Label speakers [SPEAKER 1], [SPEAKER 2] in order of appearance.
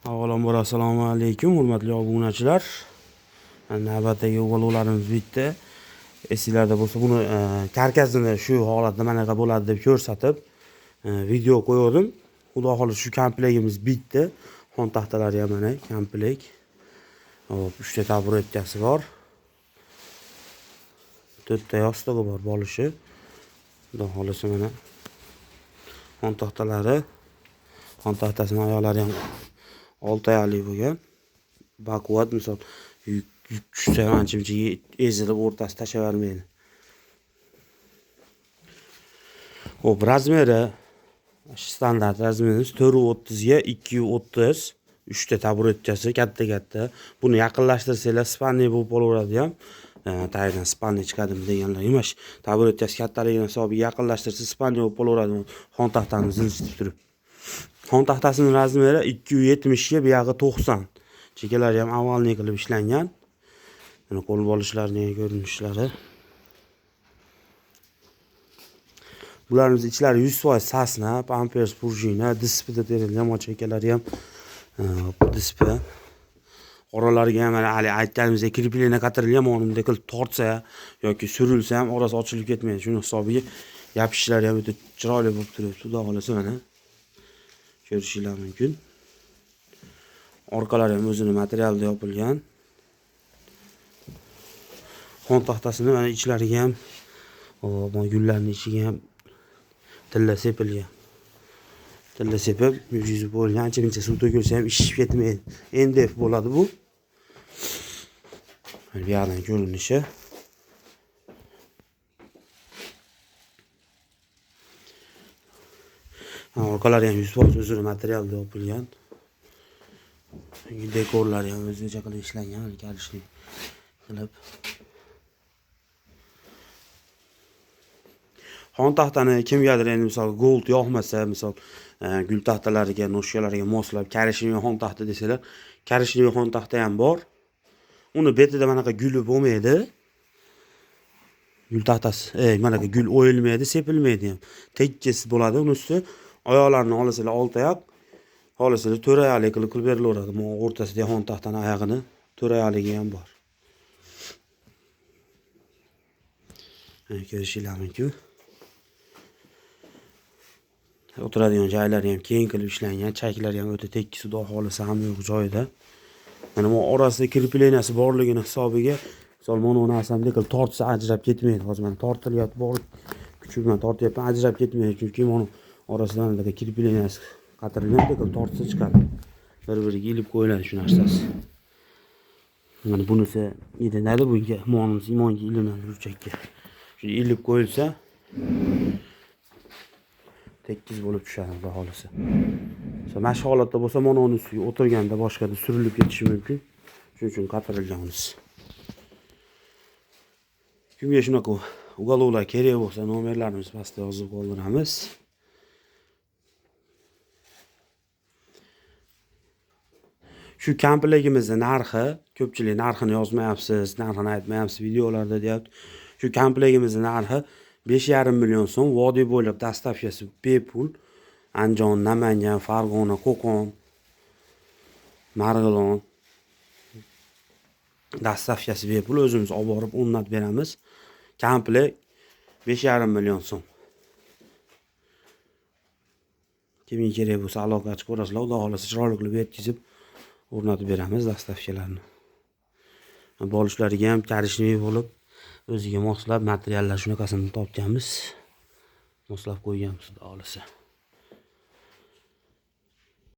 [SPEAKER 1] Avvalambor assalomu alaykum, hurmatli obunachilar. Navbatdagi ulovlarimiz bitdi. Esinglarda bo'lsa, buni karkasini shu holatda manaqa bo'ladi deb ko'rsatib video qo'ydim. Xudo xolisi shu komplektimiz bitdi. Xon taxtalari ham mana komplekt. Hop, 3 ta taburetkasi bor. 4 ta yostig'i bor bo'lishi. Xudo xolisi mana xon taxtalari. Xon taxtasining oyoqlari ham 6 oyaqli bo'lgan. Baquvvat, misol yuk tushsa ancha-muncha ezilib o'rtasi tashlavermaydi. Hop, razmeri standart razmerimiz 430 ga 230. 3 ta taburetkasi katta-katta. Buni yaqinlashtirsanglar spanli bo'lib qolaveradi ham. Tayyordan spanli chiqadimi deganlar emas. Taburetkasi kattaligini hisobiga yaqinlashtirsa spanli bo'lib qolaveradi. Xon taxtani ziljitib turib. Xon taxtasining razmeri 270 ga bu yog'i 90. Chekalari ham avvalni qilib ishlangan. Mana qo'l bo'lishlarining ko'rinishlari. Bularimiz ichlari 100% sasna, pampers, prujina, displey terilgan, chekalari ham displey. Oralariga ham mana aytganimizdek kripleniya qatirilgan, monimda qilib tortsa yoki surilsa ham orasi ochilib ketmaydi. Shuning hisobiga yopishlari ham o'ta chiroyli bo'lib turibdi. Xudo xolasa mana ko'rishingiz mumkin. Orqalari ham o'zini materialda yopilgan. Xon taxtasini mana ichlariga ham, bu gullarning ichiga ham tilla sepilgan. Tilla sepib, yuzi bo'lgan, ancha-muncha suv to'kilsa ham ishib ketmaydi. NDF bo'ladi bu. Bu yerdan ko'rinishi. Orqalari ham 100% o'zini materialda yopilgan. Dekorlari ham o'zicha qilib ishlangan, kalishlik qilib. Xon taxtani kimgadir endi misol gold yoqmasa, misol gul taxtalariga, noshkalariga moslab karishli xon taxta desalar, karishli xon taxta ham bor. Uni betida manaqa guli bo'lmaydi. Gul taxtasi, mana gul o'yilmaydi, sepilmaydi ham. Tekis bo'ladi uni usti. Oyoqlarini olasizlar 6 oyoq, olasizlar 4 oyoqli qilib berilaveradi. Bu o'rtasida xon taxtani oyog'ini 4 oyoqligi ham bor. Ko'rishingiz mumkin. O'tiradigan joylari ham keng qilib ishlangan, chaklari ham o'ta tekis, xudo xolisa ham yo'q joyida. Mana bu orasida kripleniyasi borligini hisobiga, misol mana bu narsani qilib tortsa ajrab ketmaydi. Hozir men tortilyapti, bor kuchi bilan tortyapman, ajrab ketmaydi, chunki mana orasida mana kripleniyasi qatirilgan, qilib tortsa chiqadi. Bir-biriga ilib qo'yiladi shu narsasi. Mana bunisi ilinadi, bunga monimiz imonga ilinadi burchakka. Shu ilib qo'yilsa tekis bo'lib tushadi, xudo xolisa. Mana shu holatda bo'lsa, mana uni ustiga o'tirganda boshqada surilib ketishi mumkin. Shuning uchun qatirilganmiz. Kimga shunaqa ugolovlar kerak bo'lsa, nomerlarimiz pastda yozib qoldiramiz. Shu komplektimizning narxi, ko'pchilik narxini yozmayapsiz, narxini aytmayapsiz videolarda deyapti. Shu komplektimizning narxi 5,5 million so'm, vodiy bo'ylab dastavkasi bepul. Andijon, Namangan, Farg'ona, Qo'qon, Marg'ilon dastavkasi bepul, o'zimiz olib borib o'rnatib beramiz. Komplekt 5,5 million so'm. Kimga kerak bo'lsa aloqa qilib ko'rasizlar, xudo xolasa chiroyli qilib yetkazib o'rnatib beramiz dastavkalarni. Bo'lishlariga ham karishli bo'lib, o'ziga moslab materiallar shunaqasini topganmiz. Moslab qo'yganmiz, xudo xolasa.